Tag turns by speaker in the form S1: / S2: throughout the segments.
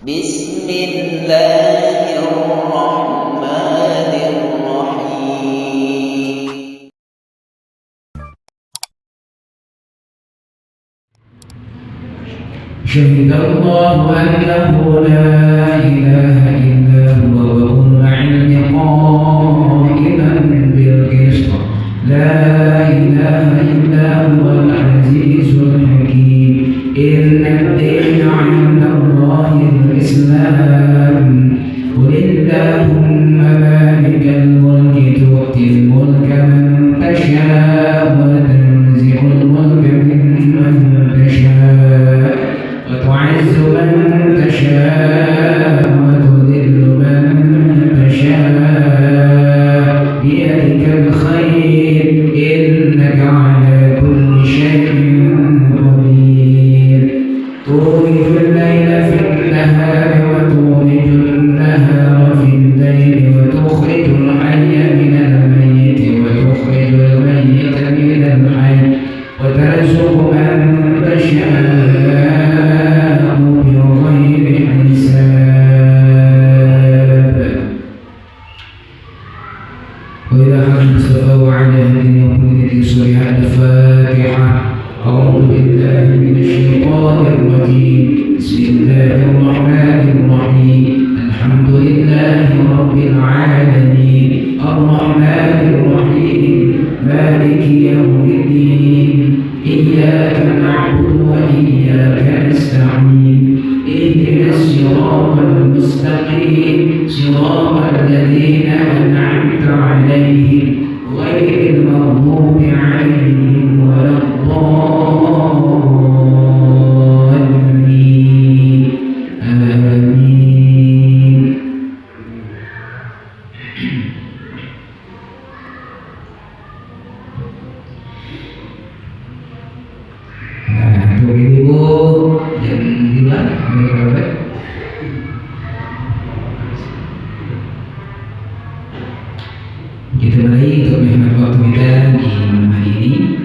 S1: بسم الله الرحمن الرحيم
S2: شهد الله أنه لا إله إلا هو وأولو العلم قائما بالقسط لا إله إلا هو العزيز الحكيم إن الدين عند الله الإسلام قل اللهم مالك الملك تؤتي الملك من تشاء وتنزع الملك ممن تشاء وتعز من تشاء وتذل من تشاء بيدك الخير إنك على كل شيء قدير تولج الليل في النهار وتولج النهار في الليل وتخرج الحي من الميت وتخرج الميت من الحي وترزق من تشاء بغير حساب وإذا حج استفوا على هدي يقول في سورة الفاتحة أعوذ بالله من الشيطان الرجيم بسم الله الرحمن الرحيم الحمد لله رب العالمين الرحمن الرحيم مالك يوم الدين إياك نعبد وإياك نستعين اهدنا الصراط المستقيم صراط الذين أنعمت عليهم غير المغضوب عليهم ولا الضالين آمين. Untuk ibu yang bilang berapa? Kita mulai untuk menghemat waktu kita di malam hari ini.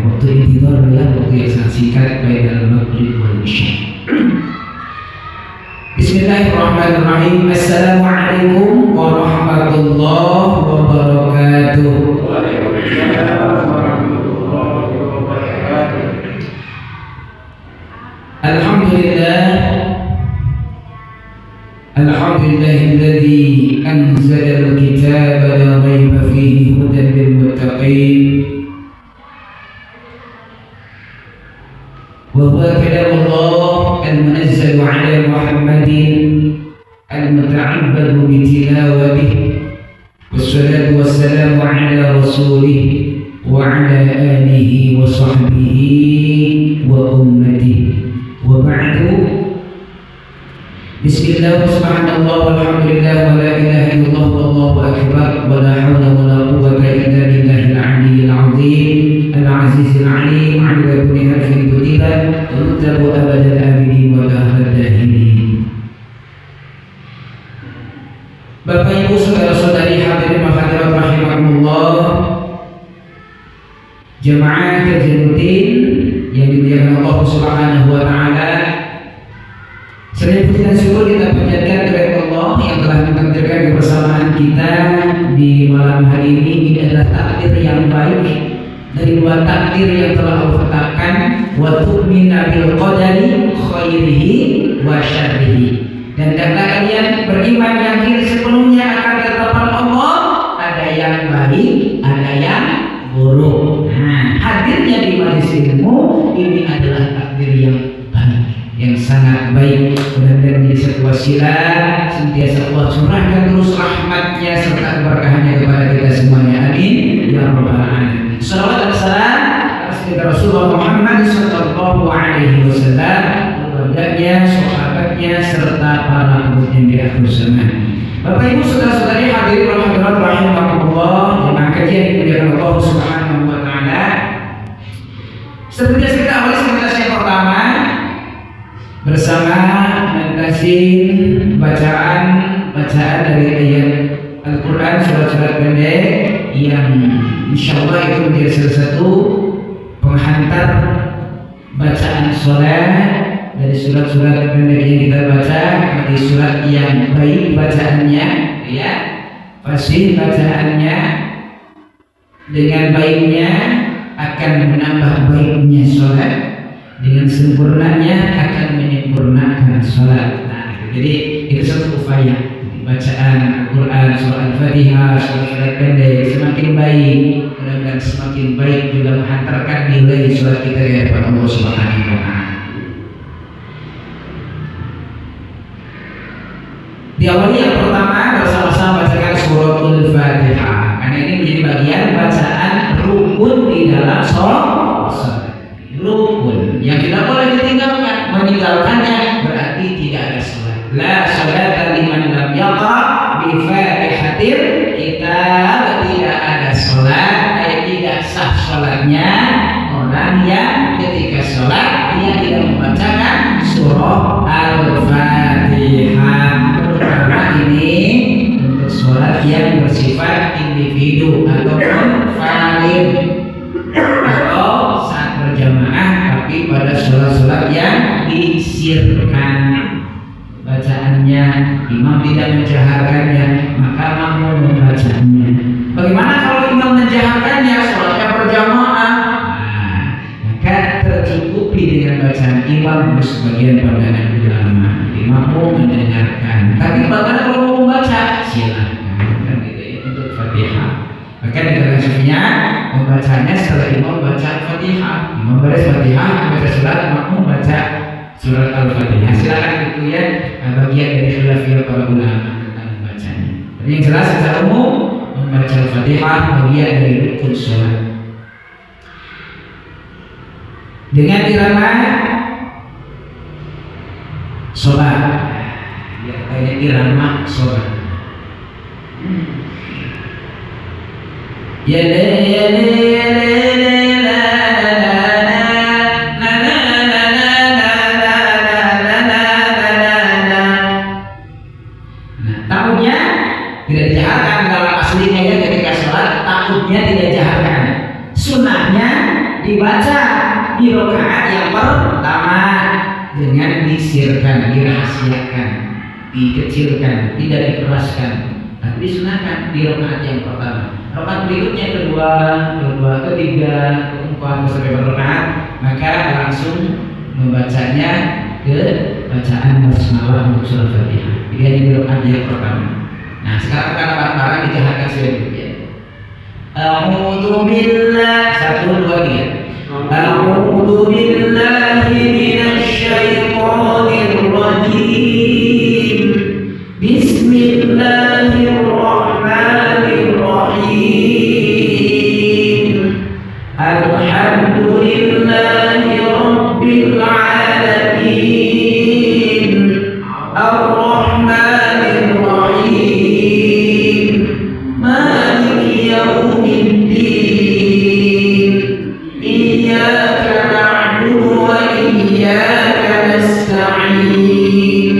S2: Waktu intidhar adalah waktu yang sangat singkat baik dalam maghrib wal isya. Bismillahirrahmanirrahim. Assalamualaikum warahmatullahi wabarakatuh. Alhamdulillahilladzi anzala al-kitaba la rayba fihi hudan lil muttaqin wa huwa kalamullah al-munazzal ala Muhammadin al-muta'abbadu bi tilawatihi wassalatu wassalamu ala rasulih wa ala alihi wa sahbihi wa ummatihi wa ba'du. Bismillah, subhanallah, walhamdulillah, wa la ilaha illallah, wallahu akbar, wa la hawla wa la quwwata illa billahil aliyyil azim, al-azizil alim, 'ala kulli harfin kutiba, wa yuktabu abadal abidin wa dahral dahilin. Bapak Ibu saudara-saudari hadirin hadirat rahimakumullah, jemaah kajian rutin yang dimuliakan Allah Subhanahu wa taala. Selain puji dan syukur kita panjatkan kepada Allah yang telah mentakdirkan kebersamaan kita di malam hari ini. Ini adalah takdir yang baik dari dua takdir yang telah Allah tetapkan, wa tu'mina bil qadari khairihi wa syarrihi. Dan karena kalian beriman yakin sepenuhnya akan ketetapan Allah, ada yang baik, ada yang buruk. Hadirnya di majelis ilmu ini adalah takdir yang baik, yang sangat baik. Mudah-mudahan menjadi satu wasilah sentiasa Allah curahkan terus rahmatnya serta keberkahannya kepada kita semuanya, amin ya rabbal alamin. Salawat dan salam atas Rasulullah Muhammad sallallahu alaihi wasallam, keluarganya, sahabatnya serta para pengikutnya di akhir zaman. Bapak Ibu saudara-saudari hadirin wal hadirat rahimakumullah, jemaah kajian yang dimuliakan Allah Subhanahu wa taala. Seperti yang kita awali sebentar yang pertama bersama mentasin bacaan dari ayat Al-Quran, surat-surat pendek yang insyaallah itu menjadi salah satu penghantar bacaan sholat dari surat-surat pendek yang kita baca menjadi surat yang baik bacaannya, ya, fasih bacaannya. Dengan baiknya akan menambah baiknya sholat, dengan sempurnanya akan menyempurnakan sholat. Nah, jadi itu satu upaya bacaan Al-Quran, surah Al-Fatihah, surat pendek semakin baik, mudah-mudahan semakin baik juga menghantarkan nilai sholat kita di hadapan Allah Subhanahu wa Ta'ala. Diawali yang pertama bersama-sama bacakan suratul Fatihah, karena ini menjadi bagian bacaan rukun di dalam sholat. Rukun yang tidak boleh ditinggalkan, meninggalkannya berarti tidak ada sholat. La sholata liman lam yaqra bi Fatihatil Kitab, tidak ada sholat, tidak sah sholatnya orang yang ketika sholat dia tidak membacakan surah Al-Fatihah. Ini untuk sholat yang bersifat individu ataupun fardhu atau saat berjamaah, tapi pada sholat-sholat yang disirkan bacaannya, imam tidak menjaharkannya, maka makmum membacanya. Bagaimana kalau imam menjaharkannya, sholatnya berjamaah? Nah, maka tercukupi dengan bacaan imam sebagian pandangan ulama. Makmum mendengarkan, tapi bagaimana kalau mau membaca? Silakan, kan gitu ya, untuk Fatihah. Maka di dalam syafi'iyah membacanya setelah imam baca Fatihah, imam beres Fatihah, baca surat, makmum baca surat Al-Fatihah. Silakan itu ya, bagian dari khilafiyah para ulama tentang membacanya. Tapi yang jelas secara umum membaca Al-Fatihah bagian dari rukun sholat. Dengan irama sholat, ya, kayak irama sholat. Ya la ya la ya la la la la la la. Nah, takutnya tidak dijaharkan dalam aslinya ya, ketika sholat takutnya tidak dijaharkan. Sunnahnya dibaca di rakaat yang pertama dengan disirkan, dirahasiakan, dikecilkan, tidak dikeraskan, tapi disunahkan di rakaat yang pertama. Rakaat berikutnya kedua, ketiga, keempat sampai rakaat, maka langsung membacanya ke bacaan basmalah untuk surah Fatihah. Jadi di rakaat yang pertama. Nah, sekarang karena barang-barang dijaharkan sedemikian. A'udzu billah, 1 2 3. A'udzu billahi minasy syaithanir rajim. Bismillahirrahmanirrahim. Alhamdulillahi rabbil alamin. Ar-Rahmanir Rahim. Maliki yaumiddin. Iyyaka na'budu wa iyyaka nasta'in.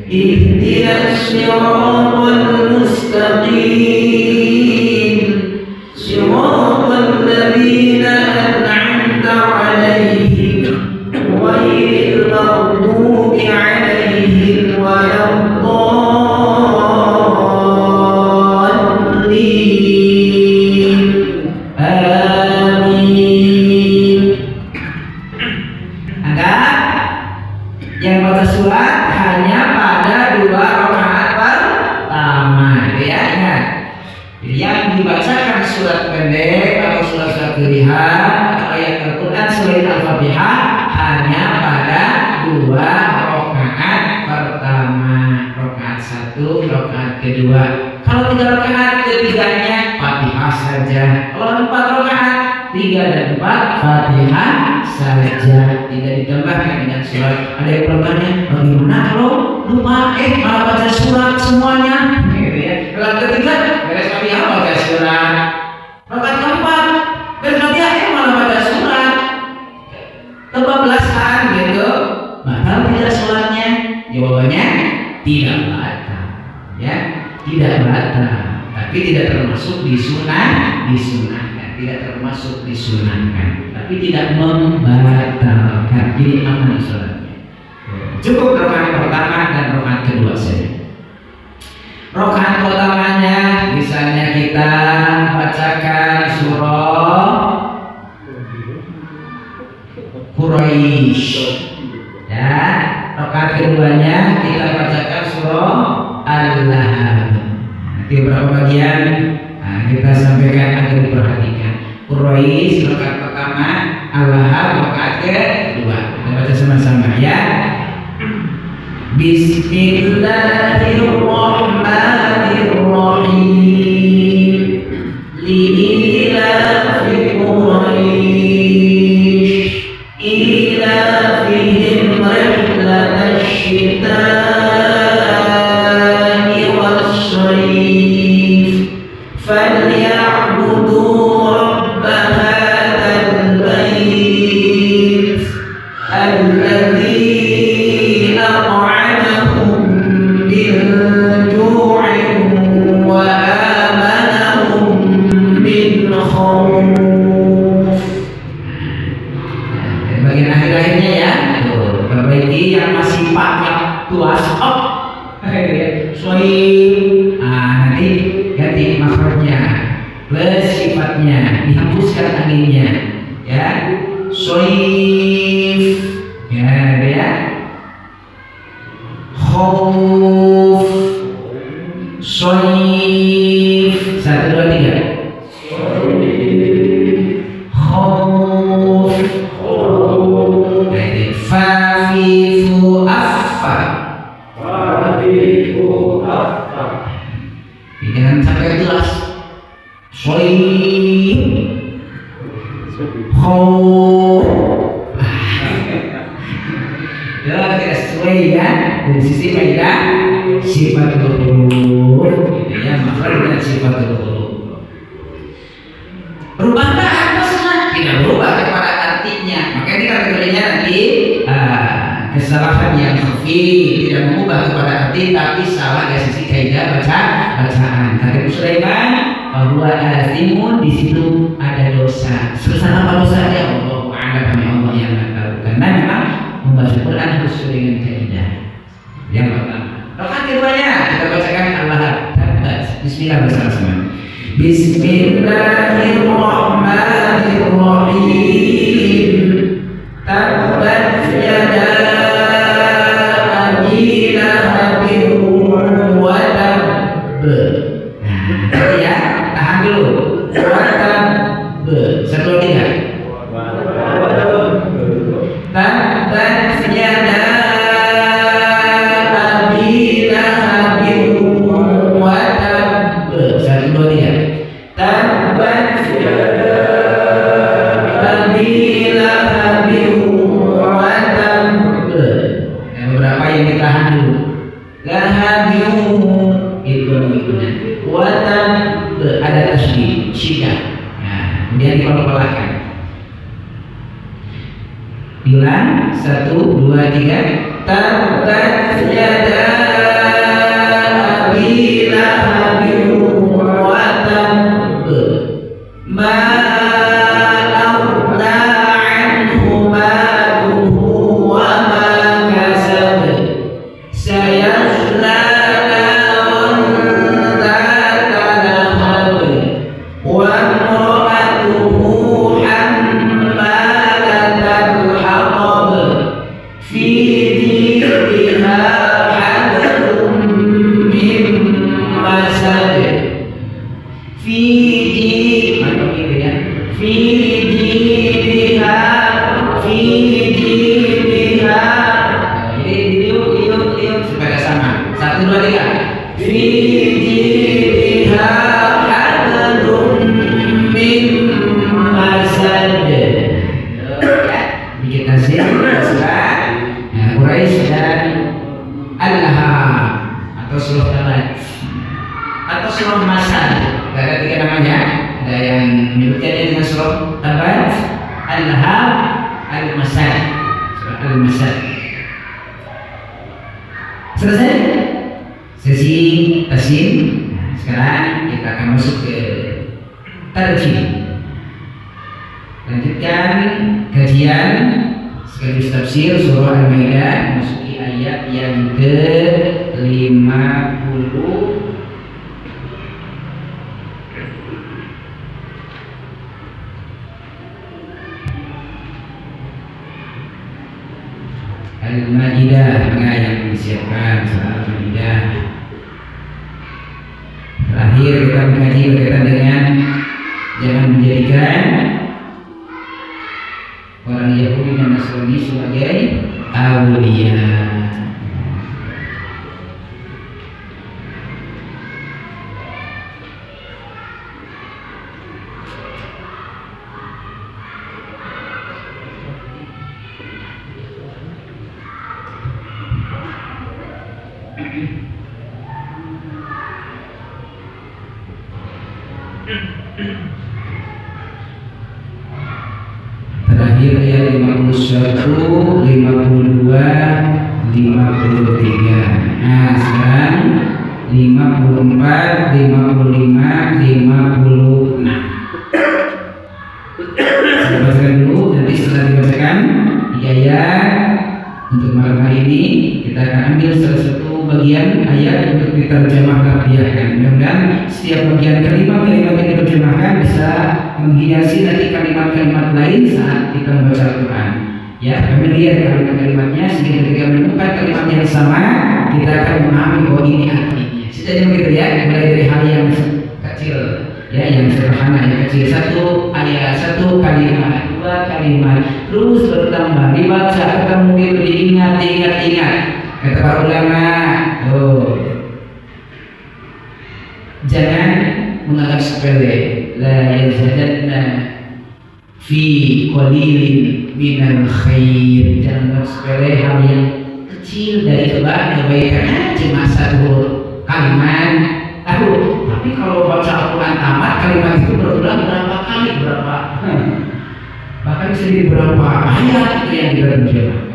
S2: Ihdinas siratal mustaqim. Siratal ladzina an'amta 'alaihim ghairil maghdubi 'alaihim waladdallin. Amin. Anda yang baca surat hanya pada 2 rakaat pertama, ya, ingat. Jadi yang dibacakan surat pendek atau surat-surat pilihan atau ayat Al-Quran selain Al-Fatihah hanya pada 2 rakaat pertama, rakaat 1, rakaat kedua. Kalau 3 rakaat, ketiganya Fatihah saja. Kalau 4 rakaat, 3 dan 4 Fatihah saja, tidak ditambahkan dengan surat. Ada yang bertanya, bagaimana kalau lupa malah baca surat semuanya? Gitu ya. Rakaat ketiga beres Fatihah baca surat. Rakaat keempat beres Fatihah malah baca surat. Kebablasan gitu. Batal tidak sholatnya? Jawabannya tidak batal. Ya, tidak batal. Tapi tidak termasuk disunahkan, tidak termasuk disunahkan, tapi tidak membatalkan. Jadi aman sholatnya. Cukup rakaat pertama dan rakaat kedua saja. Rakaat pertamanya misalnya kita bacakan surah Quraisy, ya. Rakaat keduanya kita bacakan surah Al-Lahab. Nanti beberapa bagian kita sampaikan agar diperhatikan. Quraisy rakaat pertama, Al-Lahab rakaat kedua. Kita baca sama-sama ya. Bismillahirrahmanirrahim. Li'ilafi Quraisy ilafihim rihlatash shita'i was-sayf falyabudu rabb hadzal bait alladzi at'amahum min ju'in wa amanahum min khawf. Bagian akhir-akhirnya ya, perbaiki yang masih pakai tuas up, nanti ganti makhrajnya plus sifatnya, dihembuskan anginnya, ya, soif, ya, khawf, soif, 1, 2, 3, khawf. Fafifu affa. Jangan sampai jelas. Soim, khawf. Jelas tidak sesuai ya dari sisi kaidah sifatul huruf, ya, makhraj dan sifatul huruf. Berubahkah harusnya? Tidak berubah kepada artinya. Maka ini kategorinya nanti kesalahan yang khafi, tidak mengubah kepada arti tapi salah dari sisi kaidah bacaan. Kata Sulaiman bahwa timun di situ ada dosa. Sebesar apa dosanya? Allah a'lam, Allah yang tahu. Karena memang membaca Quran harus sesuai dengan kaidah. Yang pertama. Rakaat keduanya kita bacakan Allah. Bismillah bersama-sama. Bismillahirrahmanirrahim. Tabbat yada abi lahabin wa tabb. Nah, ya, tahan dulu. Wa tabb. 1, 2, 3. Tabbat yada abi lahabin wa tabb. 1, 2, 3. Tabbat yada abi lahabin wa tabb. Beberapa yang ditahan dulu. Lahabin itu namanya. Wa tabb ada tasydid, syiddah. Nah, kemudian dipelak-pelakkan. Bilang 1, 2, 3. Tabbat yada abi lahabin wa tabb. Ma aghna anhu maluhu wa ma kasab. Sayasla naran dhata lahab. Wa imra'atuhu hammalatal hatab. Fi jidha hablum min masad. Fi jidha liuk supaya sama. 1, 2, 3. Fi jidha hablum min masad. Ya, bikin nasib Quraisy dan Al-Lahab atau surah Tabat atau surah Masad. Ada 3 namanya. Ada yang menyebutkannya dengan surah Tabat, Al-Lahab, Al-Masad. Surah Al-Masad. Selesai sesi tasim. Sekarang kita akan masuk ke tarjih. Lanjutkan kajian sekaligus tafsir surah Al-Maidah memasuki ayat ayat yang ke-50. Al-Maidah, maka yang disiapkan soal Al-Maidah. Terakhir kita mengaji berkaitan dengan jangan menjadikan orang Yahudi dan Nasrani sebagai awliya. Terakhir ayat 51, 52, 53. Nah, sekarang 54, 55, 56. Saya bacakan dulu, nanti setelah dibacakan 3 ayat untuk malam hari ini kita akan ambil salah satu bagian ayat untuk diterjemahkan terjemahkan. Mudah-mudahan setiap bagian kalimat-kalimat yang diterjemahkan bisa menghiasi nanti kalimat-kalimat lain saat kita membaca Al-Quran. Ya, kami lihat kalimat-kalimatnya sehingga ketika menemukan kalimat yang sama kita akan memahami bahwa ini artinya. Setidaknya begitu ya, mulai dari hal yang kecil, ya, yang sederhana, yang kecil, satu ayat, satu kalimat, 2 kalimat, terus bertambah, dibaca, ketemu itu, diingat. Kata para ulama, jangan menganggap sepele. La yazadanna fi qalilin minal khair. Jangan menganggap sepele hal yang kecil dari kebaikan. Cuma satu kalimat. Tapi kalau baca Al-Quran tamat, kalimat itu berulang berapa kali, bahkan bisa di beberapa ayat itu yang kita terjemahkan.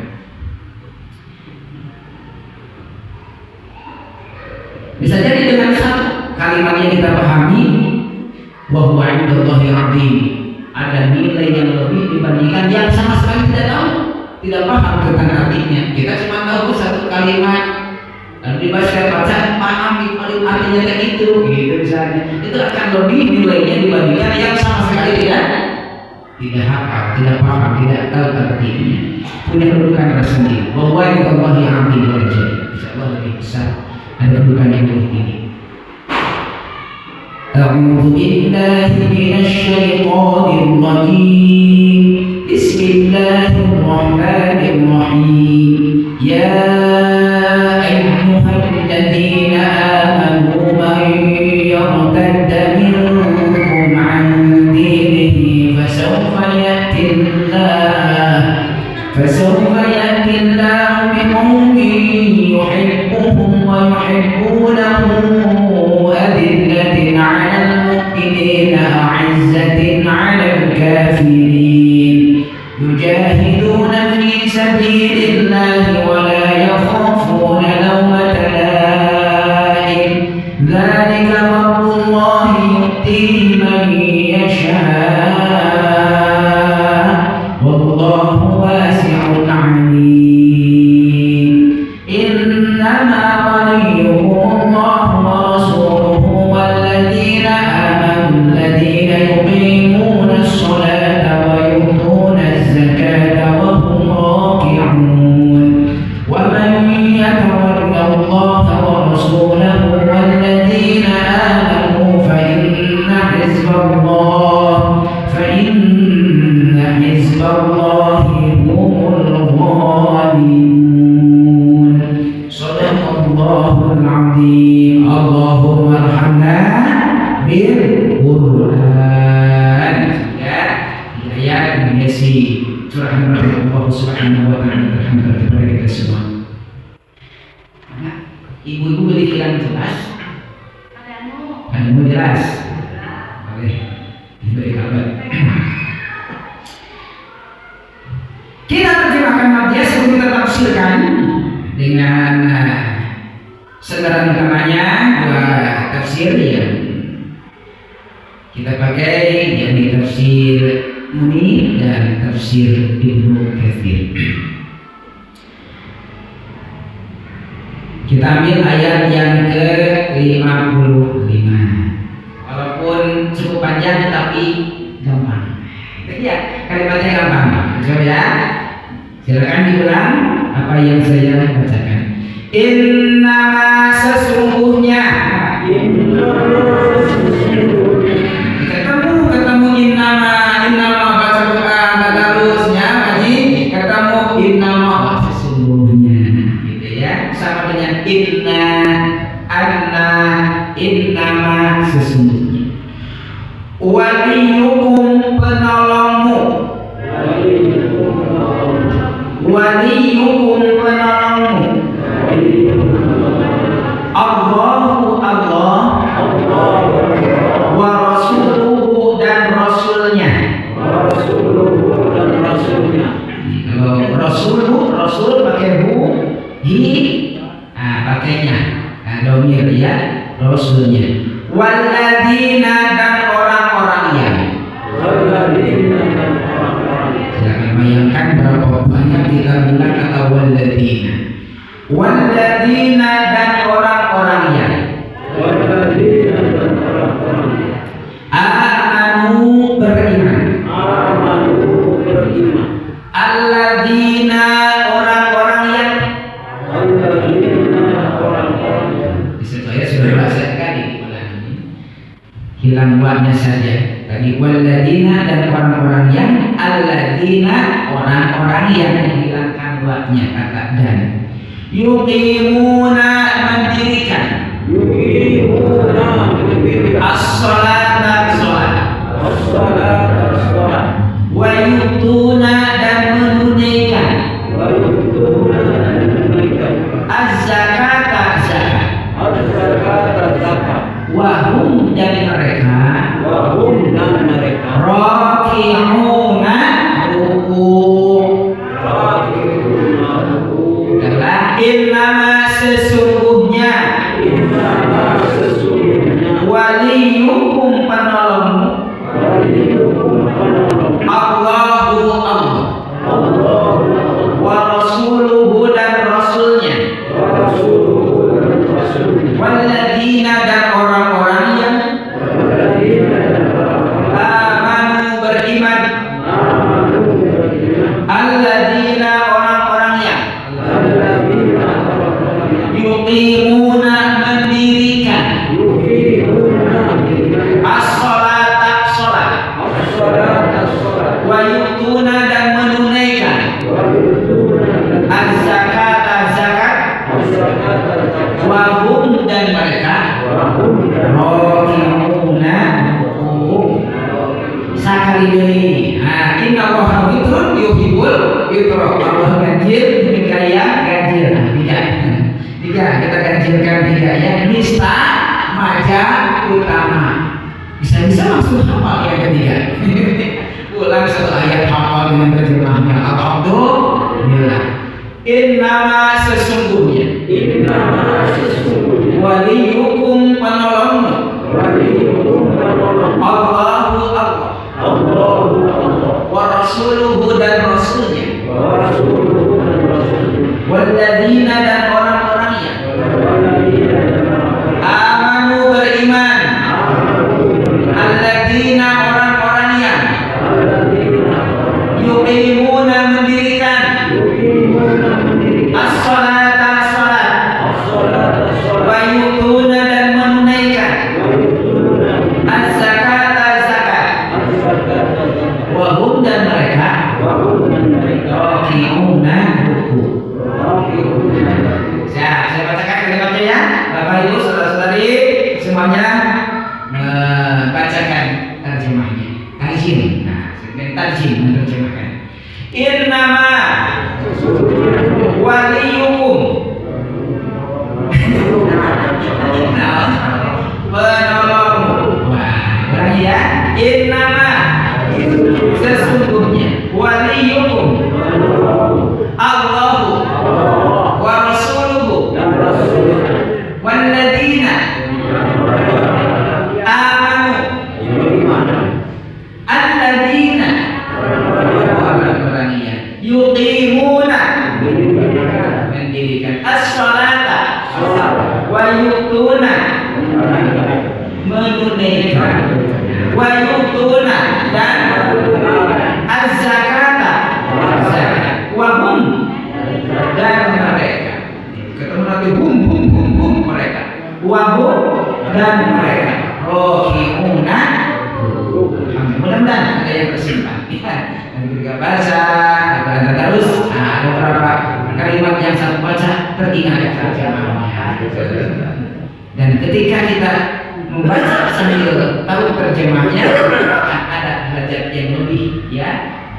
S2: Bisa jadi dengan satu kalimat yang kita pahami, wa huwa 'indallahi 'azim, ada nilai yang lebih dibandingkan yang sama sekali tidak tahu, tidak paham tentang artinya. Kita cuma tahu satu kalimat, lalu dibaca paham artinya kayak gitu misalnya. Itu akan lebih nilainya dibandingkan yang sama sekali tidak hafal, tidak paham, tidak tahu artinya. Punya kedudukan tersendiri. Wa huwa 'indallahi 'azim, insyaallah lebih besar. Ada kedudukan yang lebih tinggi. A'udzu billahi minasy syaithanir rajim. Bismillahirrahmanirrahim. Ya ayyuhalladzina amanu man yartadda minkum 'an dinihi fasawfa ya'ti Allah biqaumin yuhibbuhum wa yuhibbunahu adillatin 'alal mu'minina a'izzatin 'alal kafirin yujahiduna fi sabilillahi wa la yakhafuna lawmata la'im dzalika fadlullahi yu'tihi man yasha' wallahu wasi'un 'alim. Innama waliyukumullahu wa rasuluhu walladzina amanu alladzina yuqimuna as-salata wa yu'tuna az-zakata wa hum raki'un. Wa man yatawalla Allaha wa rasulahu walladzina amanu fa inna hizballahi humul ghalibun. Shadaqallahul azim. Allahumma arhamna bil Qur'an. Ya, ayat mengisi surah Allah Subhanahu wa taala. Alhamdulillah kepada kita semua. Ibu-ibu beri yang jelas. Padamu jelas. Boleh diberi kabar. Kita terjemahkan materi sebelum kita tafsirkan dengan sederhana dua tafsir yang kita pakai, yakni tafsir Munir dan tafsir Ibnu Katsir. Kita ambil ayat yang ke-55. Walaupun cukup panjang tapi gampang. Ya, kalimatnya gampang. Coba ya. Silakan diulang apa yang saya bacakan. Innama sesungguhnya. Ketemu innama baca Quran tadarusnya Haji, ketemu innama sesungguhnya gitu ya. Sama dengan innama sesungguhnya. Waliyukum penolongmu. Waliyukum penolongmu. Allahu Allah. Wa rasuluhu dan rasulnya. Kalau rasul pakai hu, hi, pakainya domir ya, rasulnya. Walladzina dan orang-orang yang. Silakan bayangkan berapa banyak kita bilang kata walladzina. Walladzina dan orang-orang yang. Amanu beriman. Alladzina orang-orang yang. Saya sudah bahasakan ini hilang wa'nya saja. Tadi walladzina dan orang-orang yang, alladzina orang-orang yang menghilangkan wa'nya kata dan. Yuqimuna mendirikan. As-salata salat. Wa yutuna dan menunaikan. Az-zakata zakat. Wahum dan mereka. Raki'una ruku'. Innama sesungguhnya. Waliyukum penolongmu. Allahu Allah. Wa rasuluhu dan rasulnya. Walladzina dan orang-orang yang. Amanu beriman. Alladzina orang-orang yang. Yuqimuna mendirikan. As-salata salat. Wa yutuna dan menunaikan. Az-zakata zakat. Wa hum dan mereka. Raki'una sekali deui. Innallaha witrun yuhibbul witra. Allah ganjil gaya ganjil. Tiga kita ganjilkan tiga ya. Nista maja utama. Bisa maksud hafal yang ketiga. Ulang satu ayat hafal dengan terjemahnya. Alhamdulillah. Innama sesungguhnya. Waliyukum penolongmu. Allahu Allah. Wa rasuluhu dan rasulnya. Walladzina dan orang-orangnya. Amanu beriman. Alladzina orang-orangnya. Yuqimuna mendirikan. As-salata salat. Wa yutuna dan menunaikan. Az-zakata zakat. Wa hum dan mereka. Raki'una ruku'. Saya bacakan kalimatnya ya. Bapak Ibu saudara-saudari semuanya bacakan terjemahnya. Tarjim. Tarjim menerjemahkan. Innama waliyukum. Penolongmu. Wah, ya. Innama sesungguhnya waliyukum Allahu wa rasuluhu walladzina amanu alladzina orang-orang yang yu'tuna menunaikan, wa yu'tuna dan az-zakata wa hum dan mereka. Ketemu nanti hum mereka, wa hum dan mereka. Rohiuna, mudah-mudahan ada yang tersimpan. Dan ketika baca atau terus, ada beberapa kalimat yang saya baca teringat terjemahannya. Dan ketika kita membaca sambil tahu terjemahnya, ada derajat yang lebih, ya,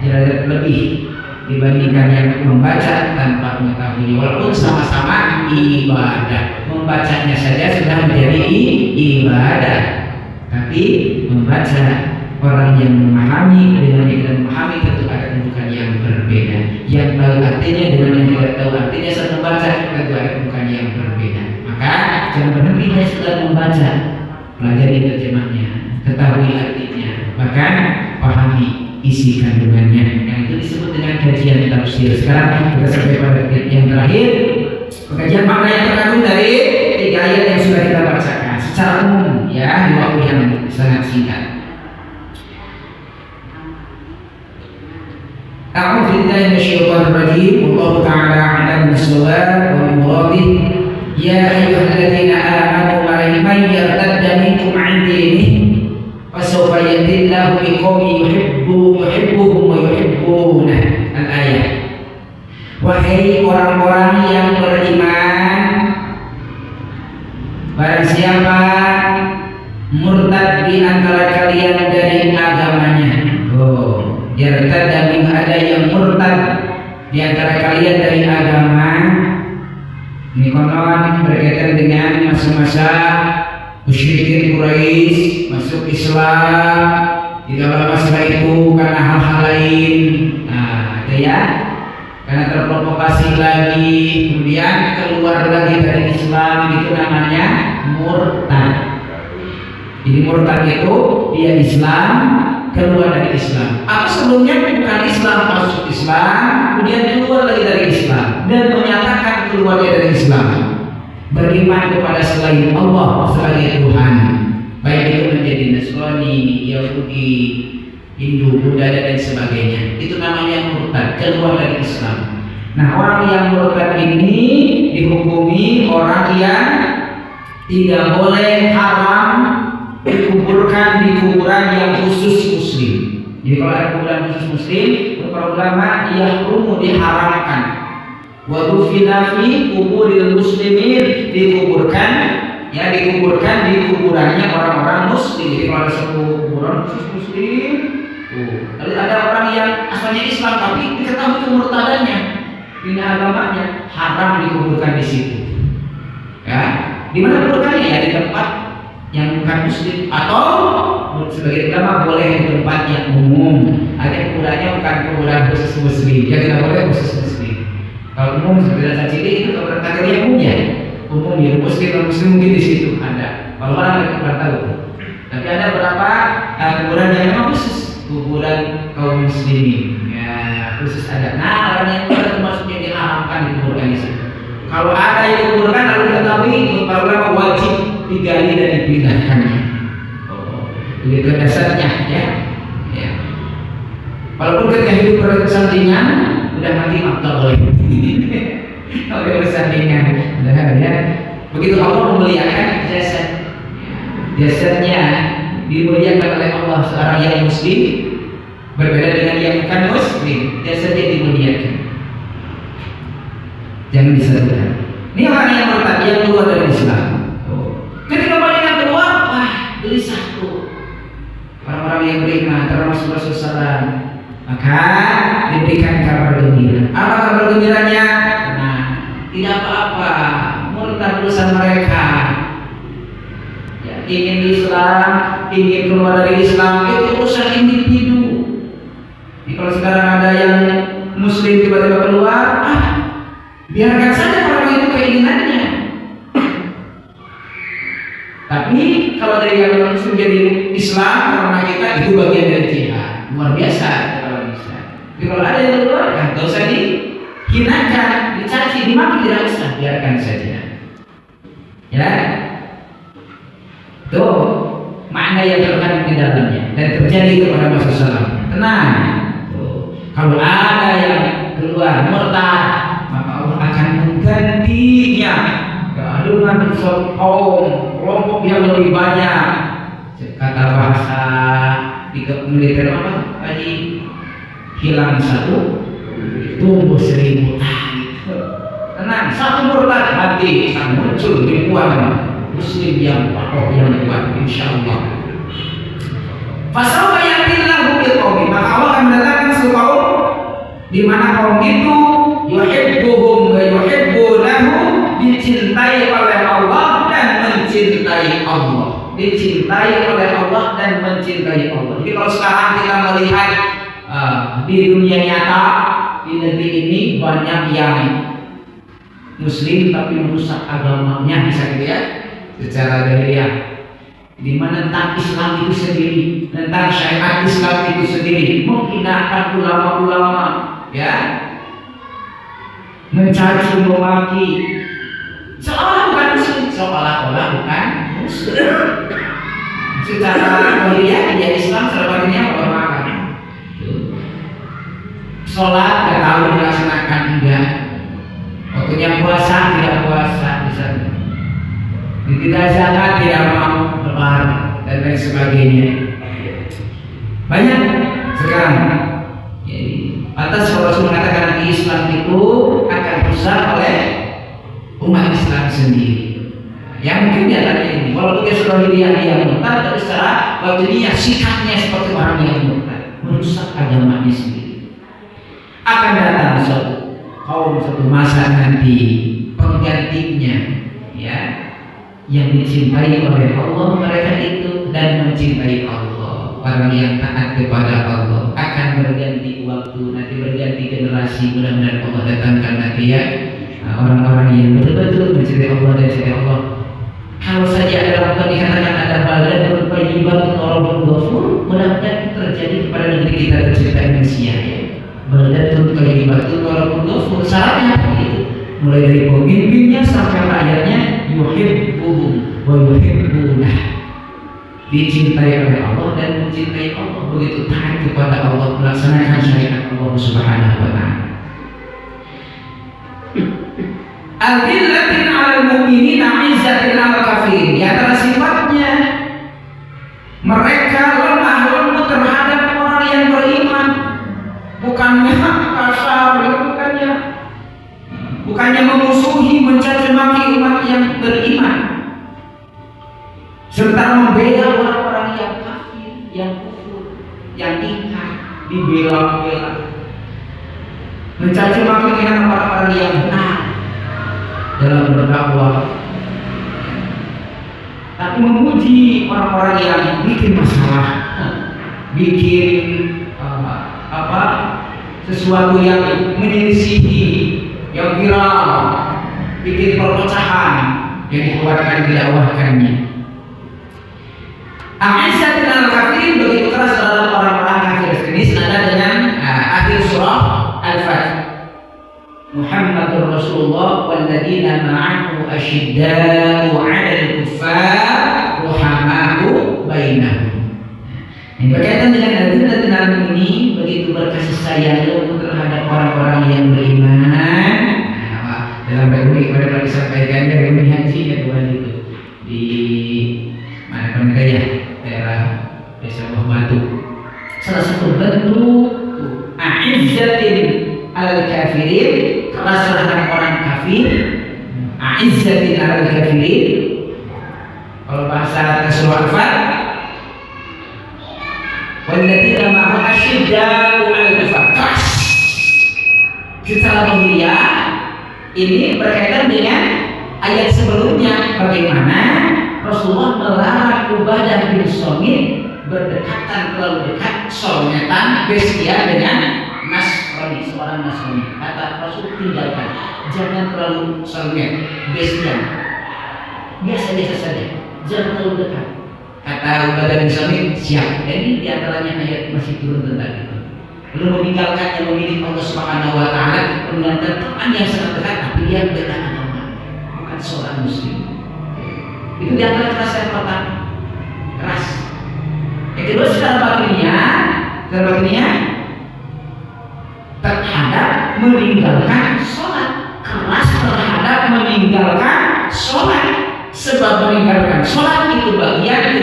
S2: derajat lebih dibandingkan yang membaca tanpa mengetahui. Walaupun sama-sama ibadah, membacanya saja sudah menjadi ibadah, tapi membaca orang yang memahami dengan yang tidak memahami tentu ada kedudukan yang berbeda. Yang tahu artinya dengan yang tidak tahu artinya saat membaca tentu ada kedudukan yang berbeda. Maka jangan berhenti hanya sekedar membaca, pelajari terjemahnya, ketahui artinya, bahkan pahami isi kandungannya. Yang itu disebut dengan kajian tafsir. Sekarang kita sampai pada yang terakhir, pengajian makna yang terkandung dari 3 ayat yang sudah kita bacakan secara umum, ya, di waktu yang sangat singkat. A'udzu billahi minasyaitonir rajim. Wallahu ta'ala a'lam bis-shawab wa bi-muradihi. Ya ayyuhalladzina amanu man yartadda minkum 'an dinihi fasawfa ya'ti Allahu biqaumin yuhibbuhum wa yuhibbunah. Al-ayat. Wahai orang-orang yang beriman, barang siapa murtad di antara kalian dari agamanya. Yartadda, ada yang murtad di antara kalian dari agama. Ini konon berkaitan dengan masa-masa musyrikin Quraisy masuk Islam. Tidak lama setelah itu karena hal-hal lain, ada ya, karena terprovokasi lagi, kemudian keluar lagi dari Islam, itu namanya murtad. Jadi murtad itu dia Islam, keluar dari Islam, atau sebelumnya bukan Islam, masuk Islam, kemudian keluar lagi dari Islam dan menyatakan keluarnya dari Islam, beriman kepada selain Allah sebagai Tuhan, baik itu menjadi Nasrani, Yahudi, Hindu, Buddha dan sebagainya. Itu namanya murtad, keluar dari Islam. Nah, orang yang murtad ini dihukumi orang yang tidak boleh, haram dikuburkan di kuburan yang khusus Muslim. Jadi kalau ada kuburan khusus Muslim, para ulama yahrumu, diharamkan. Wa dufina fi kuburil muslimin, dikuburkan, ya, dikuburkan di kuburannya orang-orang Muslim. Jadi kalau ada satu kuburan khusus Muslim, lalu ada orang yang asalnya Islam tapi diketahui kemurtadannya, pindah agamanya, haram dikuburkan di situ. Ya, di mana kuburkannya? Ya di tempat yang bukan Muslim, atau sebagai ulama boleh di tempat yang umum. Ada kuburannya bukan kuburan khusus Muslim, ya tidak boleh khusus Muslim. Kalau umum seperti Dasa Cili itu kategori umum, ya, umum ya, Muslim mungkin di situ ada. Kalau orang tidak tahu, tapi ada beberapa kuburan yang memang khusus, kuburan kaum muslimin, ya, khusus ada. Nah, orang yang termasuk yang diharamkan dikuburkan di situ. Kalau ada yang dikuburkan lalu diketahui, para ulama wajib digali dan dipindahkannya. Begitu dasarnya, ya. Ya. Walaupun ketika hidup bersandingan, udah mati makta boleh. Kalau bersandingan, ya. Begitu Allah memuliakan jasad, jasadnya dimuliakan oleh Allah seorang yang Muslim, berbeda dengan yang bukan Muslim, jasadnya dimuliakan. Jangan disatukan. Ini orang yang murtad, yang keluar dari Islam. Ketika mereka keluar, wah, gelisah tuh orang-orang yang beriman, termasuk Rasulullah, maka diberikan kabar gembira. Apa kabar gembiranya? Nah, tidak apa-apa, murtad urusan mereka. Ya, ingin Islam, ingin keluar dari Islam, itu urusan individu. Jadi kalau sekarang ada yang Muslim tiba-tiba keluar, biarkan saja orang itu keinginannya. Tapi kalau dari yang langsung jadi Islam karena kita, itu bagian dari jihad, luar biasa kalau bisa. Tapi kalau ada yang keluar, nggak usah dihinakan, dicaci, dimaki, tidak usah, biarkan saja. Ya, yang terkandung di dalamnya dan terjadi kepada masa salam. Tenang. Kalau ada yang keluar murtad, maka Allah akan menggantinya dengan kaum kelompok yang lebih banyak. Kata bahasa di militer apa tadi, hilang satu tumbuh 1000. Tenang, satu murtad hati akan muncul ribuan muslim yang kokoh yang kuat insyaallah. Fasawfa yatillahu biqaumin, maka Allah akan mendatangkan suatu kaum di mana kaum itu yuhibbuhum wa yuhibbunahu, dicintai oleh Allah dan mencintai Allah. Dicintai oleh Allah dan mencintai Allah. Jadi kalau sekarang kita melihat di dunia nyata, di negeri ini banyak yang muslim tapi merusak agamanya, bisa gitu ya, secara lahiriah, di mana tentang Islam itu sendiri, tentang syariat Islam itu sendiri, menghinakan ulama-ulama, ya, mencaci memaki, seolah bukan muslim, seolah-olah bukan muslim. Secara lahiriah dia Islam, serbatnya orang-orang sholat nggak tahu dilaksanakan enggak, waktunya puasa tidak puasa, bisa tidak zakat tidak mau lebaran dan lain sebagainya. Banyak sekarang. Jadi atas Rasul mengatakan nanti Islam itu akan rusak oleh umat Islam sendiri. Yang mungkin dia tadi ini, walaupun dia sudah dia murtad, tapi secara batiniah sikapnya seperti orang yang murtad, merusak agamanya sendiri. Akan datang satu masa nanti penggantinya, ya, yang dicintai oleh Allah mereka itu dan mencintai Allah. Orang yang taat kepada Allah akan berganti waktu, nanti berganti generasi. Mudah-mudahan Allah datangkan nanti ya orang-orang yang betul-betul mencintai Allah dan cintai Allah. Kalau saja ada waktu dikatakan ada baladun thayyibatun wa rabbun ghafur, mudah-mudahan terjadi kepada negeri kita tercinta Indonesia ya. Baladun thayyibatun wa rabbun ghafur, syaratnya begitu. Mulai dari pemimpinnya sampai rakyatnya yuhibbuhum wa yuhibbunah, dicintai oleh Allah dan mencintai Allah, begitu taat kepada Allah, melaksanakan syariat Allah Subhanahu wa taala. Adillatin 'alal mu'minina 'izzatin 'alal kafirin. Di antara sifatnya mereka lemah lembut terhadap orang yang beriman. Bukannya kasar, bukannya memusuhi, mencaci maki umat yang beriman, serta membela orang-orang yang kafir, yang kufur, yang ingkar, dibela-bela, mencaci maki dengan orang-orang yang benar dalam berdakwah, tapi memuji orang-orang yang bikin masalah, bikin sesuatu yang menyelisihi, yang viral, bikin perpecahan yang dikeluarkan, didakwahkannya. A'izzatin 'alal kafirin, begitu keras terhadap orang-orang kafir. Ini senada dengan akhir surah Al-Fath. Muhammadur Rasulullah walladzina ma'ahu asyidda'u 'alal kuffar ruhama'u bainahum. Ini berkaitan dengan azillatin 'alal mu'minin, begitu berkasih sayang terhadap orang-orang yang beriman. Dalam reuni pada disampaikan reuni haji ya Tuhan itu di mana kan ya, daerah Desa Buah Batu. Salah satu bentuk a'izzatin 'alal kafirin, keras terhadap orang kafir. A'izzatin 'alal kafirin, kalau bahasa surah Al-Fath, walladzina ma'ahu asyidda'u 'alal kufar. Secara lahiriah ini berkaitan dengan ayat sebelumnya, bagaimana Rasulullah melarang Ubadah bin Samit berdekatan terlalu dekat, solmetan bestia dengan Nasrani, seorang Nasrani. Kata Rasul, tinggalkan, jangan terlalu solmet, bestia, biasa-biasa saja, jangan terlalu dekat. Kata Ubadah bin Samit, siap. Jadi diantaranya ayat masih turun tentang itu. Belum meninggalkannya, memilih Allah Subhanahu wa taala, meninggalkan teman yang sangat dekat tapi dia beda agama, bukan seorang muslim. Itu di antara keras yang pertama. Keras. Kedua secara batinnya terhadap meninggalkan sholat, keras terhadap meninggalkan sholat. Sebab meninggalkan sholat itu bagian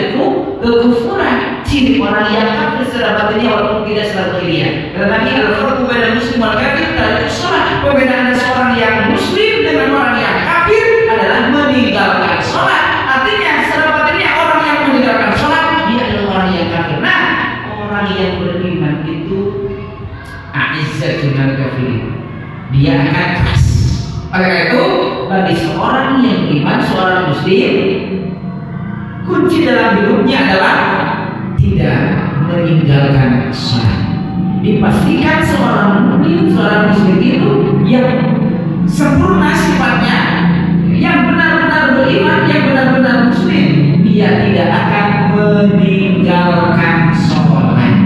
S2: kekufuran. Ciri orang yang kafir secara batinnya walaupun tidak secara zahirnya. Tetapi al-farqu baina muslim wal kafir adalah sholat. Perbedaan seorang yang muslim dengan orang yang kafir adalah meninggalkan sholat. Artinya secara batinnya orang yang meninggalkan sholat dia adalah orang yang kafir. Nah, orang yang beriman itu a'izzatun al-kafirin, dia akan keras. Oleh karena itu, bagi seorang yang beriman, seorang muslim, kunci dalam hidupnya adalah tidak meninggalkan sholat. Dipastikan seorang mukmin, seorang muslim itu yang sempurna sifatnya, yang benar-benar beriman, yang benar-benar muslim, dia tidak akan meninggalkan sholat.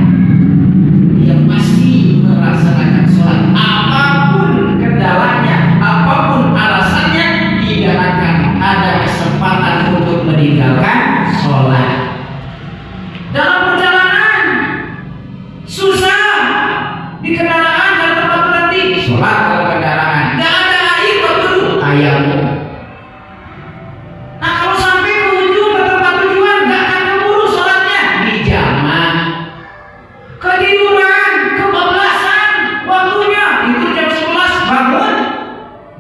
S2: Dia pasti melaksanakan sholat apapun kendalanya, apapun alasannya, tidak akan ada kesempatan untuk meninggalkan sholat. Dalam perjalanan susah di kendaraan dan tempat berhenti, sholat dalam kendaraan, nggak ada air buat dulu, ayamnya. Nah kalau sampai ke ujung ke tempat tujuan nggak akan keburu sholatnya, dijamah. Ketiduran, kebablasan waktunya, itu jam 11 bangun,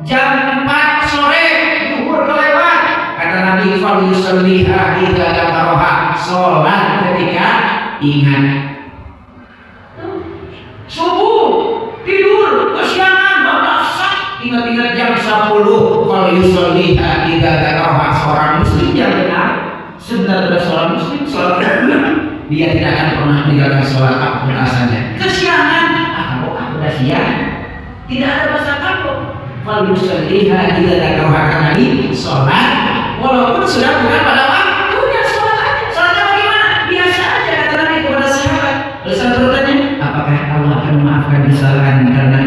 S2: jam 4 sore zuhur kelewat. Kata Nabi, fal yusalliha idza dzakaraha, sholat ketika ingat. Subuh tidur kesiangan bablasan, ingat-ingat jam 10, fal yusalliha idza dzakaraha. Seorang muslim yang benar, sebenarnya seorang muslim, seorang dia tidak akan pernah meninggalkan sholat apapun alasannya. Kesiangan, kalau aku udah siang, tidak ada bahasa kapok. Fal yusalliha idza dzakaraha, Nabi sholat walaupun sudah bukan pada waktunya, sholat aja. Sholatnya bagaimana? Biasa aja, kata Nabi kepada sahabat. Lalu sahabat bertanya, apakah Allah akan memaafkan kesalahan karena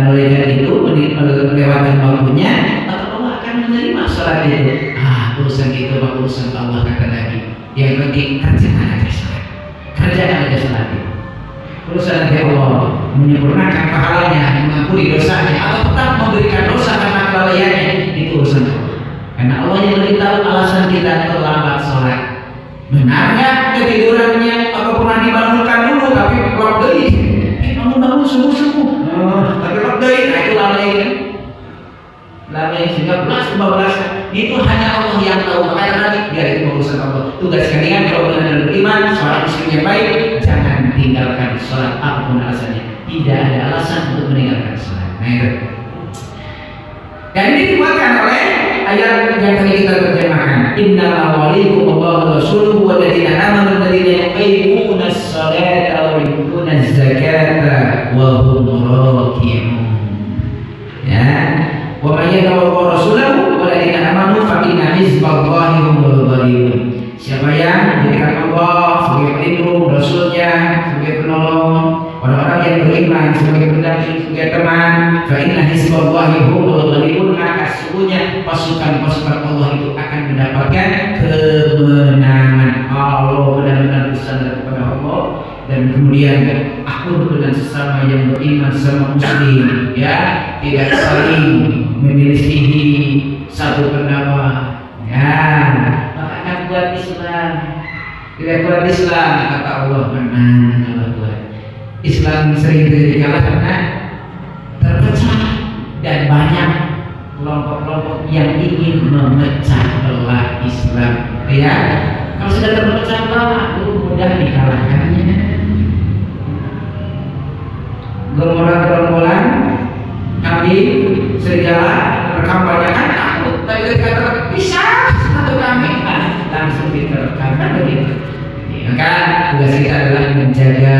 S2: melihat itu melewatkan waktunya, atau Allah akan menerima sholat itu? Urusan itu urusan Allah, kata Nabi. Yang penting kerjakan aja sholat, kerjakan aja sholat itu. Urusan nanti Allah menyempurnakan pahalanya, mengampuni dosanya, atau tetap memberikan dosa karena kelalaiannya, itu urusan Allah. Karena Allah yang lebih tahu alasan kita terlambat sholat. Benar nggak ketidurannya atau pernah dibangunkan dulu tapi kelap deui? Bangun subuh. Tapi kelap deui, nah itu lalai 13-14. Itu hanya Allah yang tahu. Makanya nanti biar itu urusan Allah. Tugas kalian kalau benar-benar beriman, seorang muslim yang baik, jangan tinggalkan sholat apapun alasannya. Tidak ada alasan untuk meninggalkan sholat. Nah itu. Dan ini dikuatkan oleh ayat yang tadi kita terjemahkan. Innal walikum Allahu rasuluhu walladzina amanu walladzina yuqimuna as-salata wa yu'tuna az-zakata wa hum raki'un. Ya. Wa may yatawalla rasulahu walladzina amanu fa inna hizballahi humul ghalibun. Siapa yang menjadikan Allah sebagai pelindung, Rasulnya sebagai penolong, orang-orang yang beriman sebagai pendamping, sebagai teman, fa inna hizballahi humul ghalibun, maka sesungguhnya pasukan-pasukan Allah itu akan mendapatkan kemenangan. Allah benar-benar bersandar kepada Allah, dan kemudian akur dengan sesama yang beriman, sesama muslim, ya, tidak saling menyelisihi satu pendapat, ya. Maka kuat Islam, tidak kuat Islam, kata Allah, menang kalau kuat Islam sering terjadi kalah karena terpecah, dan banyak kelompok-kelompok yang ingin memecah belah Islam, ya. Kalau sudah terpecah belah, mudah dikalahkannya. Gerombolan kami serigala rekam banyak kan takut, tapi ketika bisa satu kami langsung diterkam, kan begitu. Maka tugas kita adalah menjaga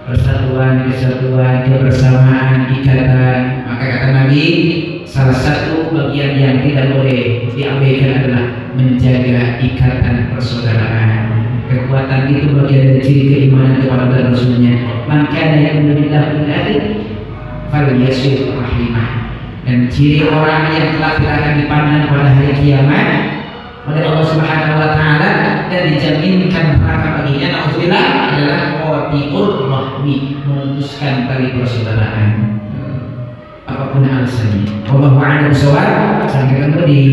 S2: persatuan, kesatuan, kebersamaan, ikatan. Maka kata Nabi, salah satu bagian yang tidak boleh diabaikan adalah menjaga ikatan persaudaraan. Kekuatan itu bagian dari ciri keimanan kepada Rasulnya. Maka yang menjadi berarti falyasir rahimah. Dan ciri orang yang telah tidak akan dipandang pada hari kiamat oleh Allah Subhanahu wa taala dan dijaminkan neraka baginya naudzubillah adalah qati'ur rahmi, memutuskan tali persaudaraan. Apapun alasannya. Wallahu a'lam bishawab. Sampai ketemu di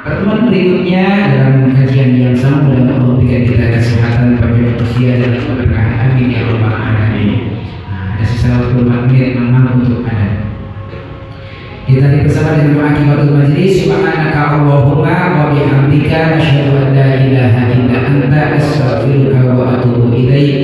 S2: pertemuan berikutnya dalam kajian yang sama. Mudah-mudahan Allah berikan kita kesehatan, panjang usia dan keberkahan. Amin ya rabbal alamin. Ada sisa waktu 4 menit memang untuk Anda. Kita bersama dengan doa kibatul majlis. Subhanaka Allahumma wa bihamdika asyhadu an la ilaha illa anta astaghfiruka wa atubu ilaik.